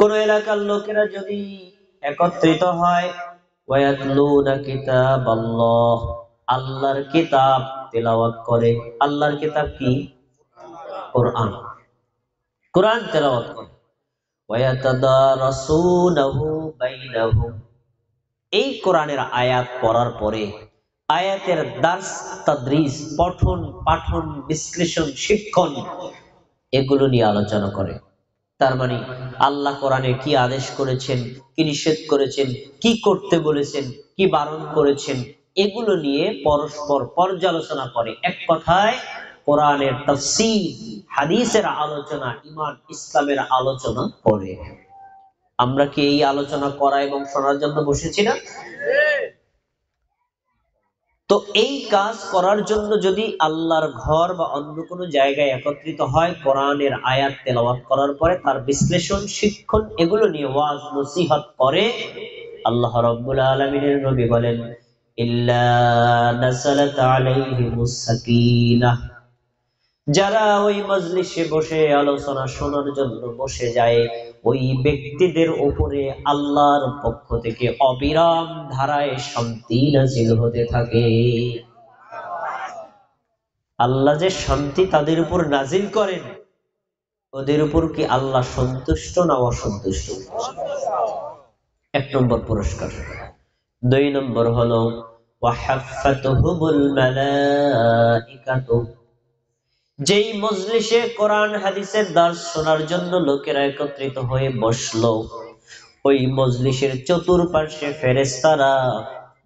কোন এলাকার লোকেরা যদি একত্রিত হয়, ওয়ায়াতলুনা কিতাবাল্লাহ, আল্লাহর কিতাব তেলাওয়াত করে। আল্লাহর কিতাব কি? কোরআন। কোরআন তেলাওয়াত করে। ওয়ায়াতাদারাসুনাহু বাইনাহুম, এই কোরআনের আয়াত পড়ার পরে আয়াতের দার্স, তাদরিস, পঠন পাঠন, বিশ্লেষণ, শিক্ষণ, এগুলো নিয়ে আলোচনা করে। তার মানে আল্লাহ কোরআনে কি আদেশ করেছেন, কি নিষেধ করেছেন, কি করতে বলেছেন, কি বারণ করেছেন, এগুলো নিয়ে পরস্পর পর্যালোচনা করে। এক কথায় কোরআনের তাফসীর, হাদিসের আলোচনা, ঈমান ইসলামের আলোচনা করে। আমরা কি এই আলোচনা করা এবং শোনার জন্য বসেছি না? তো এই কাজ করার জন্য যদি আল্লাহর ঘর বা অন্য কোনো জায়গায় একত্রিত হয়, কোরআনের আয়াত তেলাওয়াত করার পরে তার বিশ্লেষণ, শিক্ষণ, এগুলো নিয়ে ওয়াজ নসিহত করে, আল্লাহ রাব্বুল আলামিনের নবী বলেন, ইল্লা নাযালাত আলাইহিমুস সাকিনাহ, যারা ওই মজলিসে বসে আলোচনা শোনার জন্য বসে যায়, ওই ব্যক্তিদের উপরে আল্লাহর পক্ষ থেকে অবিরাম ধারায় শান্তি নাযিল হতে থাকে। আল্লাহ যে শান্তি তাদের উপর নাযিল করেন, ওদের উপর কি আল্লাহ সন্তুষ্ট না অসন্তুষ্ট? এক নম্বর পুরস্কার। দুই নম্বর হলো ওয়াহাফাতুহুমুল মালাইকাতু, যেই মজলিসে কোরআন হাদিসের দার্স শোনার জন্য লোকেরা একত্রিত হয়ে বসলো, ওই মজলিসের চতুর্পার্শ্বে ফেরেশতারা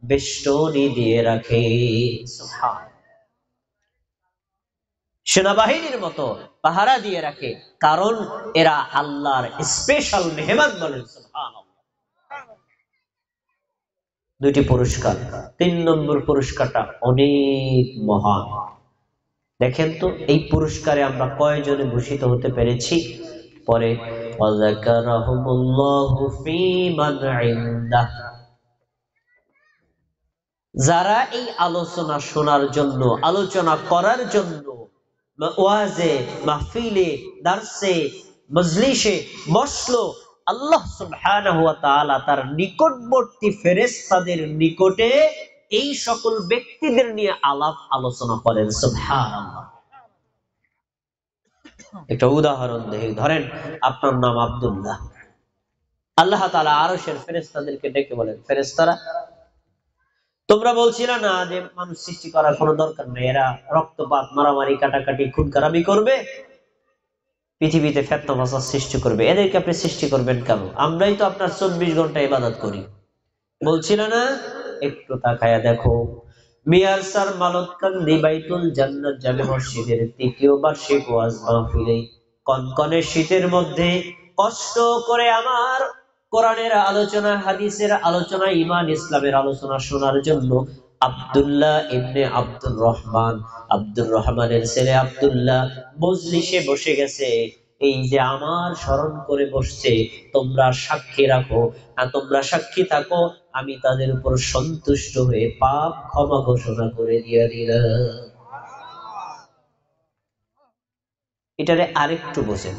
বেষ্টনী দিয়ে রাখে। সুবহান, সেনাবাহিনীর মতো পাহারা দিয়ে রাখে, কারণ এরা আল্লাহর স্পেশাল মেহমান। বলেন সুবহানাল্লাহ। দুইটি পুরস্কার। তিন নম্বর পুরস্কারটা অনেক মহান। দেখেন তো এই পুরস্কারে আমরা কয়জনে ভূষিত হতে পেরেছি? পরে ওয়াযাকারাহুমুল্লাহু ফী মান ইনদাহ, যারা এই আলোচনা শোনার জন্য, আলোচনা করার জন্য ওয়াজে, মাহফিলে, দারসে, মজলিসে বসলো, আল্লাহ সুবহানাহু ওয়া তাআলা তার নিকটবর্তী ফেরেশতাদের নিকটে এই সকল ব্যক্তিদের নিয়ে আলাপ আলোচনা করেন। সুবহানাল্লাহ। একটা উদাহরণ দেই, ধরেন আপনার নাম আব্দুল্লাহ, আল্লাহ তাআলা আরশের ফেরেশতাদেরকে ডেকে বলেন, ফেরেশতারা তোমরা বলছিলা না যে মানুষ সৃষ্টি করার কোনো দরকার নেই, এরা রক্তপাত, মারামারি, কাটাকাটি, খুন খারাপি করবে, পৃথিবীতে ফিতনা ফাসাদ সৃষ্টি করবে, এদেরকে আপনি সৃষ্টি করবেন কেন? আমরাই তো আপনার 24 ঘন্টা ইবাদত করি, বলছিল না? একটু তাকায়া দেখো, মিয়ার স্যার মালতকান্দি বাইতুল জান্নাত জামে মসজিদের তৃতীয় বার্ষিক ওয়াজ মাহফিলে কনকনে শীতের মধ্যে কষ্ট করে আমার কোরআনের আলোচনা, হাদিসের আলোচনা, ঈমান ইসলামের আলোচনা শোনার জন্য আব্দুল্লাহ ইবনে আব্দুর রহমান, আব্দুর রহমানের ছেলে আব্দুল্লাহ মজলিসে বসে গেছে। এই যে আমার স্মরণ করে বসছে, তোমরা সাক্ষী রাখো, তোমরা সাক্ষী থাকো, আমি তাদের উপর সন্তুষ্ট হয়ে পাপ ক্ষমা ঘোষণা করে দিয়ে দিলাম। এটারে আরেকটু বোঝেন,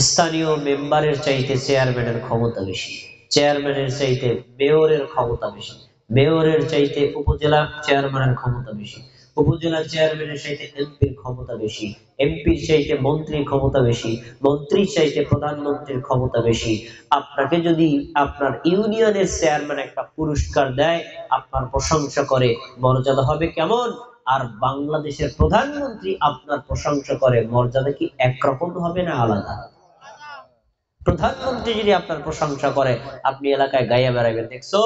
স্থানীয় মেম্বারের চাইতে চেয়ারম্যানের ক্ষমতা বেশি, চেয়ারম্যানের চাইতে মেয়রের ক্ষমতা বেশি, মেয়রের চাইতে উপজেলা চেয়ারম্যানের ক্ষমতা বেশি, উপজেলা চেয়ারম্যানের চাইতে এমপির ক্ষমতা বেশি, এমপির চাইতে মন্ত্রীর ক্ষমতা বেশি, মন্ত্রীর চাইতে প্রধানমন্ত্রীর ক্ষমতা বেশি। আপনাকে যদি আপনার ইউনিয়নের চেয়ারম্যান একটা পুরস্কার দেয়, আপনার প্রশংসা করে, মর্যাদা হবে কেমন? আর বাংলাদেশের প্রধানমন্ত্রী আপনার প্রশংসা করে, মর্যাদা কি একরকম হবে না আলাদা? প্রধানমন্ত্রী যদি আপনার প্রশংসা করে, আপনি এলাকায় গাইয়া বেড়াবেন, দেখছো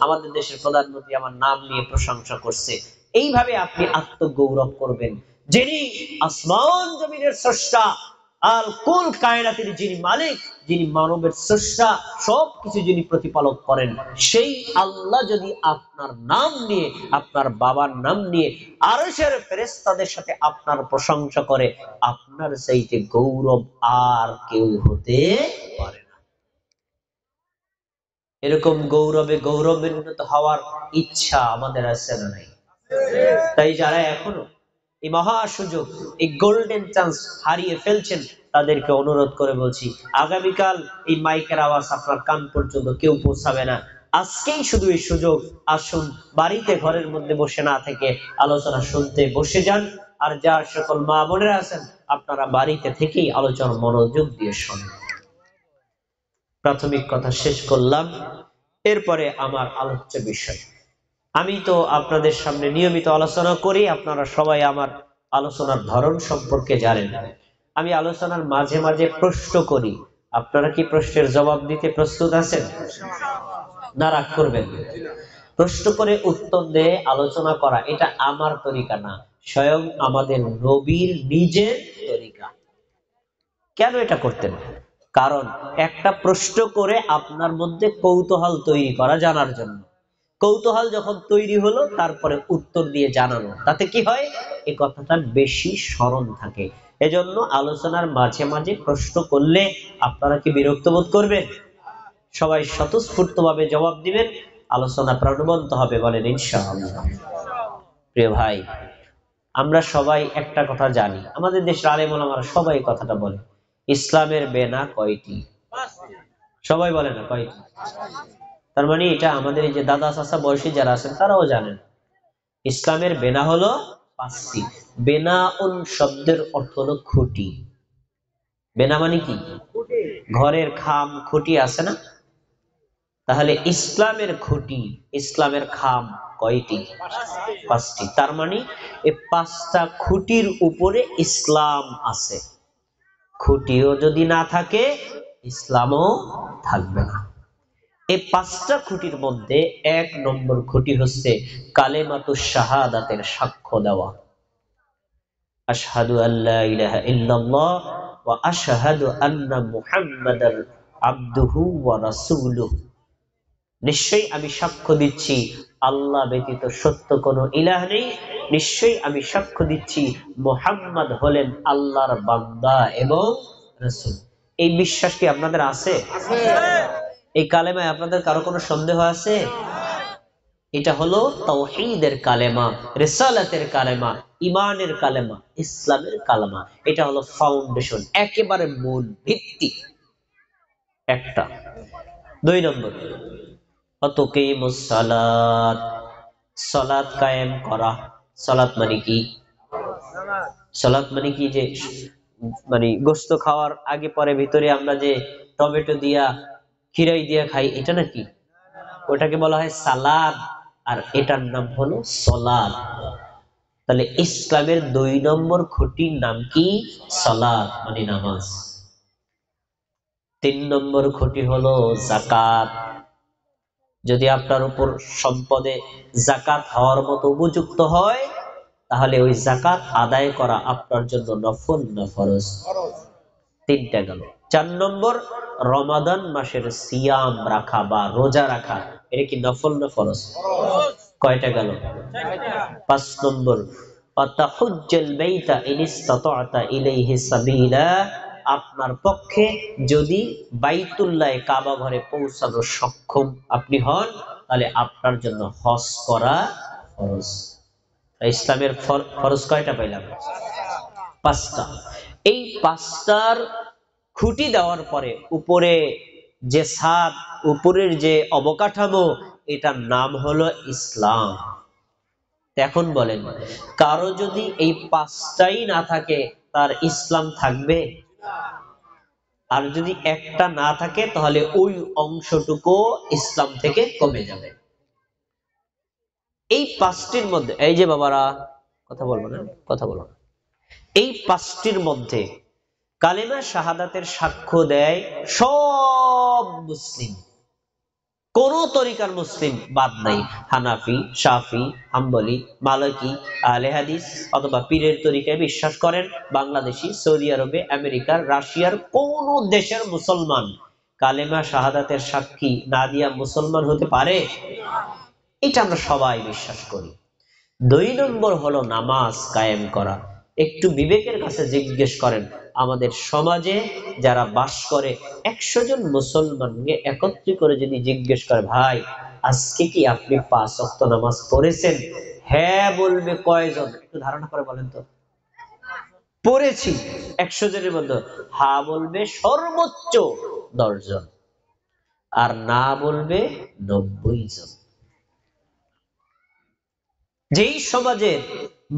আমাদের দেশের প্রধানমন্ত্রী আমার নাম নিয়ে প্রশংসা করছে। এইভাবে আপনি আত্মগৌরব করবেন। যিনি আসমান জমিনের স্রষ্টা, আল কুল কায়নাতের যিনি মালিক, যিনি মানবের স্রষ্টা, সবকিছু যিনি প্রতিপালক করেন, সেই আল্লাহ যদি আপনার নাম নিয়ে, আপনার বাবার নাম নিয়ে আরশের ফেরেশতাদের সাথে আপনার প্রশংসা করে, আপনার চাইতে গৌরব আর কেউ হতে পারে না। এরকম গৌরবে গৌরবান্বিত হওয়ার ইচ্ছা আমাদের আছে না নাই? তাই যারা এখনো এই মহা সুযোগ, এই গোল্ডেন চান্স হারিয়ে ফেলছেন, তাদেরকে অনুরোধ করে বলছি, আগামীকাল এই মাইকের আওয়াজ আপনার কান পর্যন্ত কেউ পৌঁছাবে না। আজকেই শুধু এই সুযোগ, আসুন বাড়িতে ঘরের মধ্যে বসে না থেকে আলোচনা শুনতে বসে যান। আর যার সকল মা বোনেরা আছেন, আপনারা বাড়িতে থেকেই আলোচনা মনোযোগ দিয়ে শুনুন। প্রাথমিক কথা শেষ করলাম, এরপরে আমার আলোচ্য বিষয়। আমি তো আপনাদের সামনে নিয়মিত আলোচনা করি, আপনারা সবাই আমার আলোচনার ধরন সম্পর্কে জানেন। আমি আলোচনার মাঝে মাঝে প্রশ্ন করি, আপনারা কি প্রশ্নের জবাব দিতে প্রস্তুত আছেন? না রাগ করবেন? প্রশ্ন করে উত্তর দিয়ে আলোচনা করা এটা আমার তরিকা না, স্বয়ং আমাদের নবীর নিজের তরিকা। কেন এটা করতেন? কারণ একটা প্রশ্ন করে আপনার মধ্যে কৌতূহল তৈরি করা, জানার জন্য। কৌতূহল যখন তৈরি হলো, তারপরে উত্তর দিয়ে জানানো, তাতে কি হয়? এই কথাটা বেশি স্মরণ থাকে। এজন্য আলোচনার মাঝে মাঝে প্রশ্ন করলে আপনারা কি বিরক্ত বোধ করবেন? সবাই স্বতঃস্ফূর্ত ভাবে জবাব দিবেন, আলোচনা প্রাণবন্ত হবে, বলেন ইনশাআল্লাহ। প্রিয় ভাই, আমরা সবাই একটা কথা জানি, আমাদের দেশের আলেম ওলামারা সবাই কথাটা বলে, ইসলামের বেনা কয়টি? সবাই বলে না কয়টি? তার মানে এটা আমাদের এই যে দাদা চাচা বয়সী যারা আছেন তারাও জানেন, ইসলামের বেনা হলো 5টি। বেনাউন শব্দের অর্থ হলো খুঁটি। বেনা মানে কি? ঘরের খাম খুঁটি আছে না? তাহলে ইসলামের খুঁটি, ইসলামের খাম কয়টি? 5টি। তার মানে এই 5টা খুঁটির উপরে ইসলাম আছে। খুঁটিও যদি না থাকে, ইসলামও থাকবে না। এই 5টা খুঁটির মধ্যে 1 নম্বর খুঁটি হচ্ছে কালেমাতুশ শাহাদাতের সাক্ষ্য দেওয়া। আশহাদু আল্লা ইলাহা ইল্লাল্লাহ ওয়া আশহাদু আন্না মুহাম্মাদার আবদুহু ওয়া রাসূলুহু। নিশ্চয়ই আমি সাক্ষ্য দিচ্ছি আল্লাহ ব্যতীত সত্য কোনো ইলাহ নেই, নিশ্চয়ই আমি সাক্ষ্য দিচ্ছি মুহাম্মদ হলেন আল্লাহর বান্দা এবং রাসূল। এই বিশ্বাস কি আপনাদের আছে? এই কালেমায় আপনাদের কারো কোনো সন্দেহ আছে? এটা হলো তাওহীদের কালেমা, রিসালাতের কালেমা, ঈমানের কালেমা, ইসলামের কালেমা। এটা হলো ফাউন্ডেশন, একেবারে মূল ভিত্তি। একটা। 2 নম্বর, আতুকিমুস সালাত, সালাত কায়েম করা। সালাত মানে কি? সালাত মানে কি? যে মানে গোশত খাওয়ার আগে পরে ভিতরে আমরা যে টমেটো দিয়া খিরাই দিয়া খাই, এটা নাকি? ওটাকে বলা হয় সালাদ, আর এটার নাম হলো সালাত। তাহলে ইসলামের 2 নম্বর খুঁটির নাম কি? সালাত মানে নামাজ। 3 নম্বর খুঁটি হলো যাকাত। যদি আপনার উপর সম্পদে যাকাত হওয়ার মতো উপযুক্ত হয়, তাহলে ওই যাকাত আদায় করা আপনার জন্য নফল না ফরজ? 3টা গেল। 4 নম্বর, রমাদান মাসের সিয়াম রাখা বা রোজা রাখা, এটা কি নফল না ফরজ? কয়টা গেল? 5 নম্বর, আতাহুজ্জাল বাইতা ইন ইসতাতা'তা ইলাইহি সাবিলা, আপনার পক্ষে যদি বাইতুল্লাহ কাবা ঘরে পৌঁছানোর সক্ষম আপনি হন, তাহলে আপনার জন্য হজ করা ফরজ। ইসলামের ফরজ কয়টা পাইলাম? 5টা। এই 5টার খুঁটি দেওয়ার পরে উপরে যে ছাদ, উপরের যে অবকাঠামো, এটার নাম হলো ইসলাম। এখন বলেন, কারো যদি এই 5টাই না থাকে, তার ইসলাম থাকবে? আর যদি একটা না থাকে, তাহলে ওই অংশটুকু ইসলাম থেকে কমে যাবে। এই 5টির মধ্যে, এই যে বাবারা কথা বলবো না, কথা বলো না, এই 5টির মধ্যে কালেমা শাহাদাতের সাক্ষ্য দেয় সব মুসলিম, কোন তরিকার মুসলিম বাদ নাই। হানাফি, শাফি, হাম্বলি, মালিকি, আহলে হাদিস অথবা পীরের তরিকায় বিশ্বাস করেন, বাংলাদেশি, সৌদি আরবে, আমেরিকার, রাশিয়ার কোন দেশের মুসলমান কালেমা শাহাদাতের সাক্ষী না দিয়া মুসলমান হতে পারে? এটা আমরা সবাই বিশ্বাস করি। 2 নম্বর হলো নামাজ কায়েম করা। একটু বিবেকের কাছে জিজ্ঞেস করেন, আমাদের সমাজে যারা বাস করে 100 জন মুসলমানকে একত্রিত করে যদি জিজ্ঞেস করে, ভাই আজকে কি আপনি 5 ওয়াক্ত নামাজ পড়েছেন? হ্যাঁ বলবে কয়জন? একটু ধারণা করে বলেন তো। পড়েছি। 100 জনের মধ্যে হা বলবে সর্বোচ্চ 10 জন, আর না বলবে 90 জন। যেই সমাজে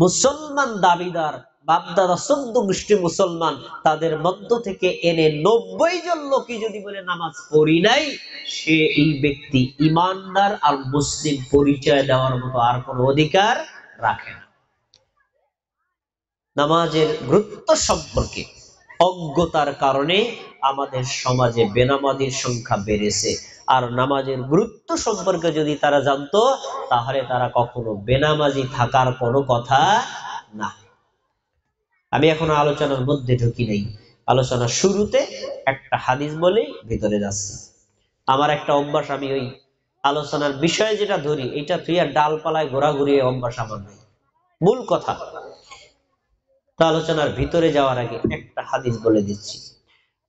মুসলমান দাবিদার বাপদাদা 14 গোষ্ঠী মুসলমান, তাদের মধ্য থেকে এনে 90 জন লোকই যদি বলে নামাজ পড়ি নাই, সে এই ব্যক্তি ইমানদার আর মুসলিম পরিচয় দেওয়ার মতো আর কোনো অধিকার রাখে না। নামাজের গুরুত্ব সম্পর্কে অজ্ঞতার কারণে আমাদের সমাজে বেনামাজির সংখ্যা বেড়েছে। আর নামাজের গুরুত্ব সম্পর্কে যদি তারা জানতো, তাহলে তারা কখনো বেনামাজি থাকার কোনো কথা না। আমি এখনো আলোচনার মধ্যে ঢুকি নেই, আলোচনার শুরুতে একটা হাদিস বলেই ভিতরে যাচ্ছি। আমার একটা অভ্যাস, আমি ওই আলোচনার বিষয়ে যেটা ধরি, এটা প্রিয়া ডালপালায় ঘোরাঘুরি অভ্যাস আমার নেই। মূল কথা, আলোচনার ভিতরে যাওয়ার আগে একটা হাদিস বলে দিচ্ছি।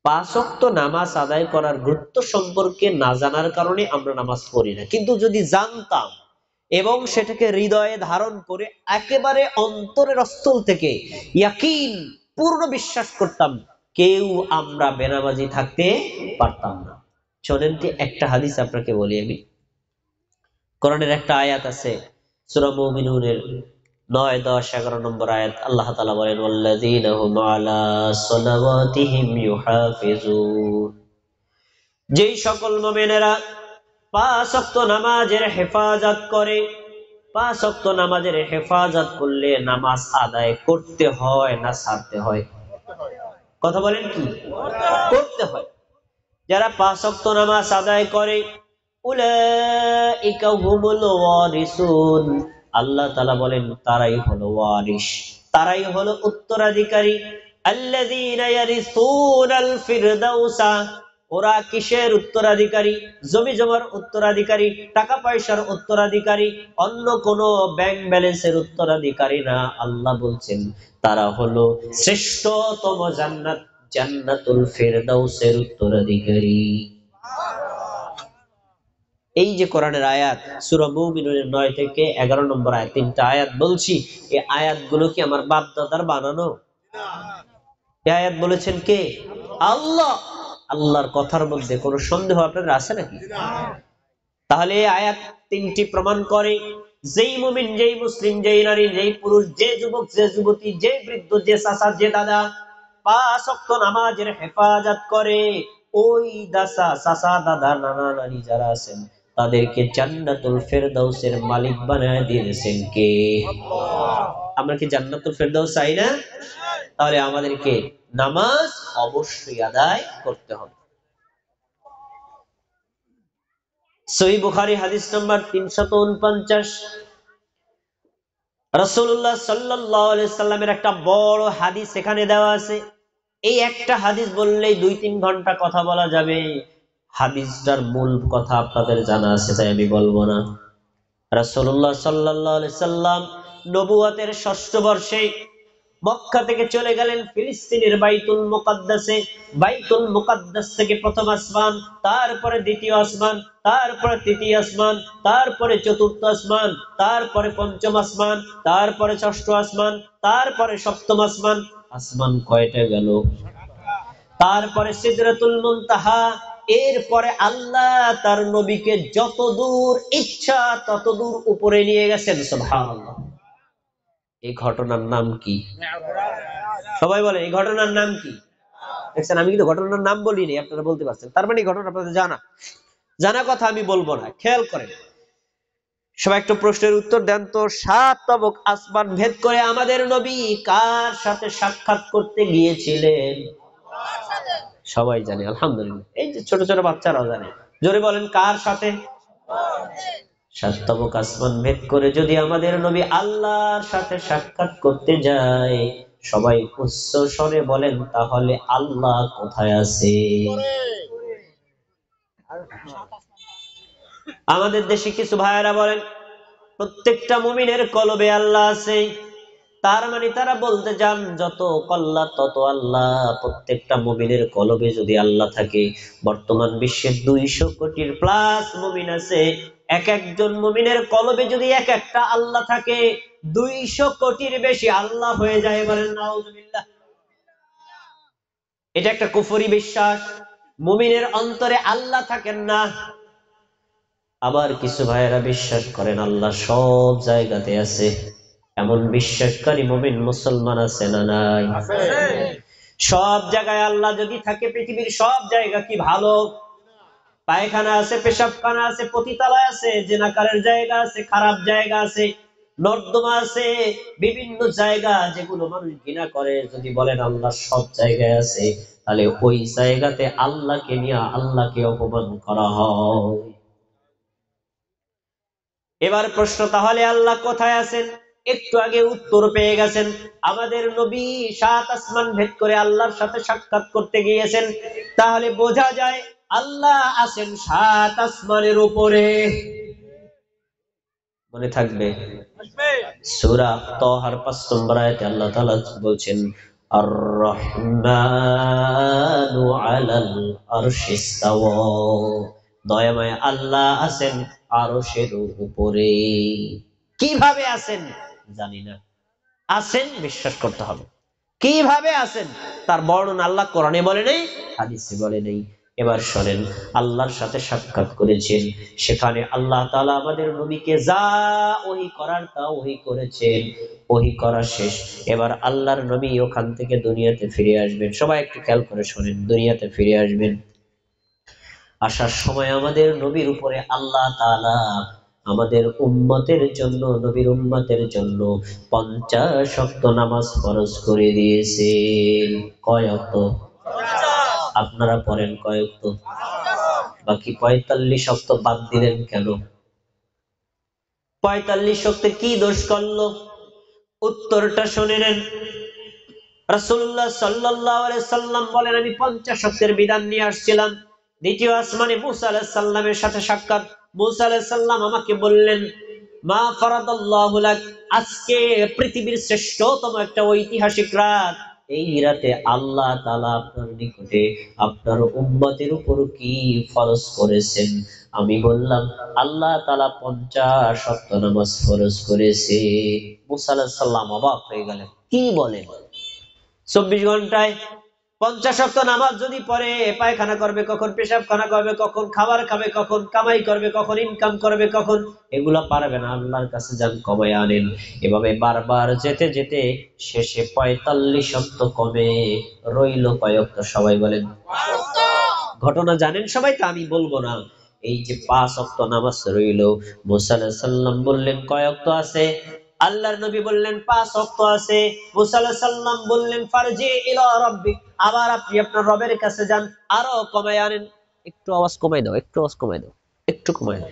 5 ওয়াক্ত নামাজ আদায় করার গুরুত্ব সম্পর্কে না জানার কারণে আমরা নামাজ পড়ি না, কিন্তু যদি জানতাম এবং সেটাকে হৃদয়ে ধারণ করে একেবারে অন্তরের স্থল থেকে ইয়াকিন পূর্ণ বিশ্বাস করতাম, কেউ আমরা বেনামাজি থাকতে পারতাম না। শোনেন একটা হাদিস আপনাকে বলি আমি। কোরআনের একটা আয়াত আছে সূরা মুমিনুনের 9, 10, 11 নম্বর আয়াত। আল্লাহ তাআলা বলেন, ওয়াল্লাযীনা হুম আলা সালাওয়াতিহিম ইউহাফিজুন। যেই সকল মুমিনেরা 5 ওয়াক্ত নামাজের হেফাজত করে। 5 ওয়াক্ত নামাজের হেফাজত করলে নামাজ আদায় করতে হয় না ছাড়তে হয়? কথা বলেন কি? করতে হয়। যারা 5 ওয়াক্ত নামাজ আদায় করে, উলাইকা হুমুল ওয়ারিসুন, আল্লাহ তাআলা বলেন তারাই হলো ওয়ারিস, তারাই হলো উত্তরাধিকারী। আল্লাযীনা ইয়ারিসুনাল ফিরদাউসা, ওরা কিসের উত্তরাধিকারী? জমি জমার উত্তরাধিকারী, টাকা পয়সার উত্তরাধিকারী, অন্য কোন ব্যাংক ব্যালেন্সের উত্তরাধিকারী না। আল্লাহ বলছেন তারা হলো শ্রেষ্ঠতম জান্নাত, জান্নাতুল ফিরদাউসের উত্তরাধিকারী। এই যে কোরআনের আয়াত সূরা মুমিনুনের 9 থেকে 11 নম্বর আয়াত, 3টা আয়াত বলছি, এই আয়াতগুলো কি আমার বাপ দাদার বানানো? এই আয়াত বলেছেন কে? আল্লাহ। আল্লাহর কথার মধ্যে কোনো সন্দেহ আপনাদের আছে নাকি? তাহলে এই আয়াত 3টি প্রমাণ করে, যেই মুমিন, যেই মুসলিম, যেই নারী, যেই পুরুষ, যে যুবক, যে যুবতী, যে বৃদ্ধ, যে চাচা, যে দাদা 5 ওয়াক্ত নামাজের হেফাজত করে, ওই দাসা, চাচা, দাদা, নানা, নানি যারা আছেন, তাদেরকে জান্নাতুল ফেরদাউসের মালিক বানায় দিয়েছেন কে? আল্লাহ। আমরা কি জান্নাতুল ফেরদাউস চাই না? তাহলে আমাদেরকে নামাজ অবশ্যই আদায় করতে হবে। সহিহ বুখারী হাদিস নাম্বার 349, রাসূলুল্লাহ সাল্লাল্লাহু আলাইহি সাল্লামের একটা বড় হাদিস এখানে দেওয়া আছে। এই একটা হাদিস বললেই 2-3 ঘন্টা কথা বলা যাবে। হাদিসটার মূল কথা আপনাদের জানা আছে, তাই আমি বলবো না। রাসূলুল্লাহ সাল্লাল্লাহু আলাইহি সাল্লাম নবুয়তের 6ষ্ঠ বর্ষে মক্কা থেকে চলে গেলেন ফিলিস্তিনের বাইতুল মুকাদ্দাসে। বাইতুল মুকাদ্দাস থেকে প্রথম আসমান, তারপরে দ্বিতীয় আসমান, তারপরে তৃতীয় আসমান, তারপরে চতুর্থ আসমান, তারপরে পঞ্চম আসমান, তারপরে ষষ্ঠ আসমান, তারপরে সপ্তম আসমান। আসমান কয়টা গেল? তারপরে সিদরাতুল মুনতাহা। এরপরে আল্লাহ তার নবীকে যত দূর ইচ্ছা তত দূর উপরে নিয়ে গেছেন। সুবহানাল্লাহ। এই ঘটনার নাম কি? সবাই বলে এই ঘটনার নাম কি? দেখছেন, আমি কিন্তু ঘটনার নাম বলিনি, আপনারা বলতে পারছেন। তার মানে ঘটনা আপনাদের জানা। জানা কথা আমি বলবো না, খেয়াল করেন। সবাই একটু প্রশ্নের উত্তর দেন তো। 7 তবক আসমান ভেদ করে আমাদের নবী কার সাথে সাক্ষাৎ করতে গিয়েছিলেন? সবাই জানে, আলহামদুলিল্লাহ। এই যে ছোট ছোট বাচ্চারাও জানে। জোরে বলেন, কার সাথে? 7 তবক আসমান ভেদ করে যদি আমাদের নবী আল্লাহর সাথে সাক্ষাৎ করতে যায়, সবাই উচ্চ স্বরে বলেন, তাহলে আল্লাহ কোথায় আছে? আমাদের দেশে কিছু ভাইয়েরা বলেন প্রত্যেকটা মুমিনের কলবে আল্লাহ আছে। তার মানে তারা বলতে চান যত কল্লা তত আল্লাহ। প্রত্যেকটা মুমিনের কলবে যদি আল্লাহ থাকে, বর্তমান বিশ্বের 200 কোটির প্লাস মুমিন আছে, এক একজন মুমিনের কলবে যদি এক একটা আল্লাহ থাকে, 200 কোটির বেশি আল্লাহ হয়ে যায়। বলেন নাউজুবিল্লাহ। এটা একটা কুফরি বিশ্বাস। মুমিনের অন্তরে আল্লাহ থাকেন না। আবার কিছু ভাইয়েরা বিশ্বাস করেন আল্লাহ সব জায়গাতে আছে। এমন বিশ্বাসকারী মুমিন মুসলমান আছে না নাই? সব জায়গায় আল্লাহ যদি থাকে, পৃথিবীর সব জায়গা কি ভালো? পায়খানা আছে, পেশাবখানা আছে, পতিতালয় আছে, জেনাকারের জায়গা আছে, খারাপ জায়গা আছে, নর্দমা আছে, বিভিন্ন জায়গা যেগুলো মানুষ ঘৃণা করে। যদি বলেন আল্লাহ সব জায়গায় আছে, তাহলে ওই জায়গাতে আল্লাহকে নিয়ে আল্লাহকে অপমান করা হয়। এবার প্রশ্ন, তাহলে আল্লাহ কোথায় আছেন? একটু আগে উত্তর পেয়ে গেছেন। আমাদের নবী 7 আসমান ভেদ করে আল্লাহর সাথে সাক্ষাৎ করতে গিয়েছেন। তাহলে বোঝা যায় আল্লাহ আছেন 7 আসমানের উপরে। মনে থাকবে সূরা তাহার 5 নম্বর আয়াতে আল্লাহ তাআলা বলছেন, আর রহমানু আলাল আরশি ইস্তাওয়া। দয়াময় আল্লাহ আছেন আরশের উপরে। কিভাবে আছেন জানি না, আছেন বিশ্বাস করতে হবে। কিভাবে আছেন তার বর্ণনা আল্লাহ কোরআনে বলে নেই, হাদিসে বলে নেই। এবার শোনেন, আল্লাহর সাথে সাক্ষাৎ করেছেন, সেখানে আল্লাহ তাআলা আমাদের নবীকে যা ওহী করার তা ওহী করেছেন। ওহী করা শেষ, এবার আল্লাহর নবী ওখান থেকে দুনিয়াতে ফিরে আসবেন। সবাই একটু খেয়াল করে শোনেন, দুনিয়াতে ফিরে আসবেন। আসার সময় আমাদের নবীর উপরে আল্লাহ তাআলা আমাদের উম্মতের জন্য, নবীর উম্মতের জন্য 50 ওয়াক্ত নামাজ ফরজ করে দিয়েছেন। কয় ওয়াক্ত? আপনারা পড়েন কয় ওয়াক্ত? বাকি 45 ওয়াক্ত বাদ দিলেন কেন? 45 ওয়াক্তে কি দোষ করলো? উত্তরটা শুনে নেন। রাসূলুল্লাহ সাল্লাল্লাহু আলাইহি সাল্লাম বলেন, আমি 50 ওয়াক্তের বিধান নিয়ে আসছিলাম। দ্বিতীয় আসমানে মুসা আলাইহিস সালামের সাথে সাক্ষাৎ। মুসা আলাইহিস সালাম আমাকে বললেন, মা ফারাদাল্লাহু লাক, আজকে পৃথিবীর শ্রেষ্ঠতম একটা ঐতিহাসিক রাত। এই রাতে আল্লাহ তাআলা আপনার নিকটে আপনার উম্মতের উপর কি ফরজ করেছেন? আমি বললাম, আল্লাহ তাআলা 50 ওয়াক্ত নামাজ ফরজ করেছে। মুসা আলাইহিস সালাম অবাক হয়ে গেলেন, কি বলেন? 24 ঘন্টায় 50 ওয়াক্ত নামাজ যদি পড়ে, পায়খানা করবে কখন, পেশাবখানা করবে কখন, খাবার খাবে কখন, কামাই করবে কখন, ইনকাম করবে কখন? এগুলা পারবে না। আল্লাহর কাছে যান, কমায় আনেন। এভাবে বারবার যেতে যেতে শেষে 45 ওয়াক্ত কমে রইল কয় ওয়াক্ত? সবাই বলেন। ঘটনা জানেন সবাই, তো আমি বলবো না। এই যে 5 ওয়াক্ত নামাজ রইল, মুসা আলাইহিস সালাম বললেন কয় ওয়াক্ত আছে? আল্লাহর নবী বললেন 5 ওয়াক্ত আছে। মুসা আলাইহিস সালাম বললেন, ফারজি ইলা রাব্বিক, আবার আপনি আপনার রবের কাছে যান, আরো কমায় আনেন। একটু আওয়াজ কমাই দাও, একটু আওয়াজ কমাই দাও, একটু কমাই দাও।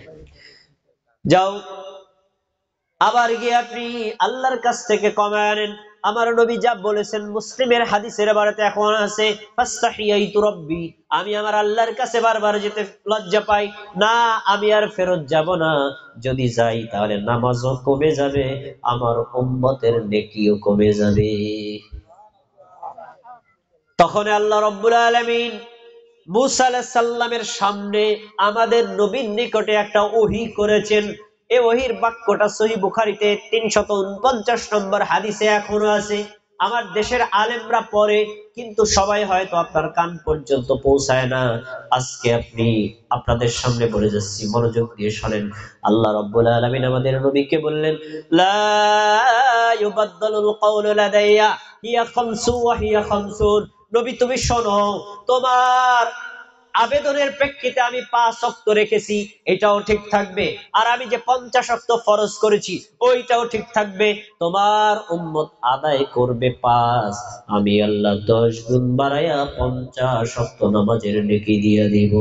যাও, আবার গিয়ে আপনি আল্লাহর কাছ থেকে কমায় আনেন। আমার নবী যা বলেছেন, মুসলিমের হাদিসের বারেতে এখন আছে, ফাস্তাহিয়াইতু রাব্বি, আমি আমার আল্লাহর কাছে বারবার যেতে লজ্জা পাই না, আমি আর ফেরত যাব না। যদি যাই তাহলে নামাজও কমে যাবে, আমার উম্মতের নেকিও কমে যাবে। তখন আল্লাহ রাব্বুল আলামিন মুসা আলাইহিস সালামের সামনে আমাদের নবীর নিকটে একটা ওহী করেছেন। এই ওহীর বাক্যটা সহিহ বুখারীতে 349 নম্বর হাদিসে এখনো আছে। আমার দেশের আলেমরা পড়ে, কিন্তু সবাই হয়তো আপনার কান পর্যন্ত পৌঁছায় না। আজকে আপনাদের সামনে বলে যাচ্ছি, মনোযোগ দিয়ে শুনেন। আল্লাহ রাব্বুল আলামিন আমাদের নবীকে বললেন, লা ইউবাদদালুল কাওলু লাদাইয়া হিয়া খামসু ওয়া হিয়া খামসুন। নবী তুমি শোনো, তোমার আবেদনের প্রেক্ষিতে আমি 5 ওয়াক্ত রেখেছি, এটাও ঠিক থাকবে। আর আমি যে 50 ওয়াক্ত ফরজ করেছি, ওইটাও ঠিক থাকবে। তোমার উম্মত আদায় করবে 5, আমি আল্লাহ 10 গুণ বাড়ায়া 50 ওয়াক্ত নামাজের নেকি দিয়ে দিব।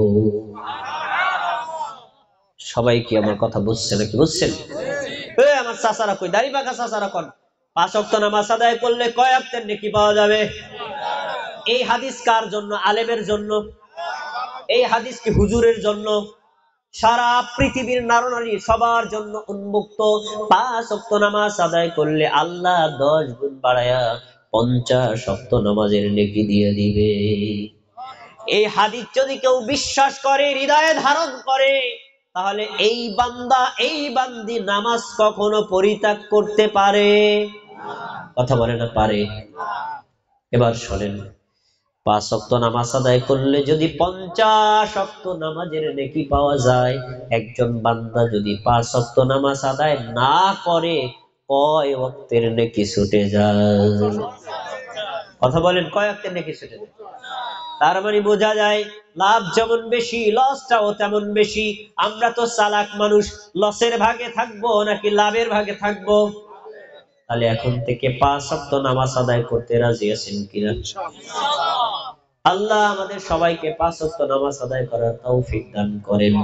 সবাই কি আমার কথা বুঝছে নাকি? বুঝছেন? আমার চাচারা কই, দাড়ি পাকা চাচারা কোন? 5 ওয়াক্ত নামাজ আদায় করলে কয় ওয়াক্তের নেকি পাওয়া যাবে? এই হাদিস কার জন্য? আলেমের জন্য। এই হাদিস কি হুজুরের জন্য? সারা পৃথিবীর নারী সবার জন্য উন্মুক্ত। 5 ওয়াক্ত নামাজ আদায় করলে আল্লাহ 10 গুণ বাড়ায়া 50 ওয়াক্ত নামাজের নেকি দিয়ে দিবে। এই হাদিস যদি কেউ বিশ্বাস করে, হৃদয়ে ধারণ করে, তাহলে এই বান্দা, এই বান্দি নামাজ কখনো পরিত্যাগ করতে পারে? কথা বলে না পারে। এবার শোনেন, 5 ওয়াক্ত নামাজ আদায় করলে যদি 50 ওয়াক্ত নামাজের নেকি পাওয়া যায়, একজন বান্দা যদি 5 ওয়াক্ত নামাজ আদায় না করে কয় ওয়াক্তের নেকি ছুটে যায়? কথা বলেন, কয় ওয়াক্তের নেকি ছুটে যায়? তার মানে বোঝা যায় লাভ যেমন বেশি লসটাও তেমন বেশি। আমরা তো চালাক মানুষ, লসের ভাগে থাকবো নাকি লাভের ভাগে থাকবো? তাহলে এখন থেকে 5 ওয়াক্ত নামাজ আদায় করতে রাজি আছেন কিনা? আল্লাহ আমাদের সবাইকে 5 ওয়াক্ত নামাজ আদায় করার তৌফিক দান করেন।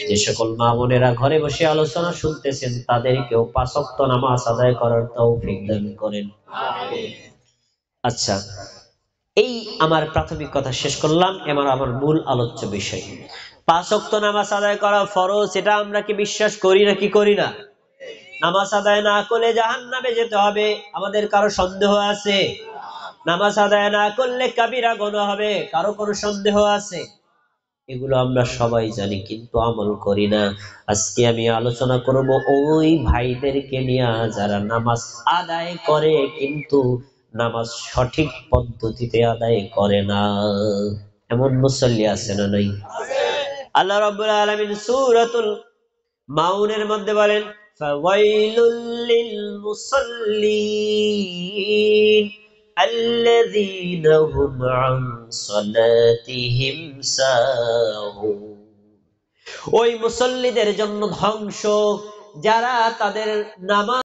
যে সকল মা বোনেরা ঘরে বসে আলোচনা শুনতেছেন তাদেরকেও 5 ওয়াক্ত নামাজ আদায় করার তৌফিক দান করেন। আচ্ছা, এই আমার প্রাথমিক কথা শেষ করলাম। এবার আমার মূল আলোচ্য বিষয়, 5 ওয়াক্ত নামাজ আদায় করা ফরজ, এটা আমরা কি বিশ্বাস করি নাকি করি না? নামাজ আদায় না করলে জাহান্নামে যেতে হবে, আমাদের কারো সন্দেহ আছে? নামাজ আদায় না করলে কাবিরা গুনাহ হবে, কারো কোনো সন্দেহ আছে? এগুলো আমরা সবাই জানি, কিন্তু আমল করি না। আজকে আমি আলোচনা করব ওই ভাইদেরকে নিয়ে যারা নামাজ আদায় করে কিন্তু নামাজ সঠিক পদ্ধতিতে আদায় করে না। এমন মুসল্লি আছে না নাই? আল্লাহ রাব্বুল আলামিন সূরাতুল মাউনের মধ্যে বলেন, ফাওয়াইলুল লিল মুসাল্লিন আল্লাযীনা হুম আন সালাতিহিম সাহুন। ওই মুসল্লিদের জন্য ধ্বংস যারা তাদের নামাজ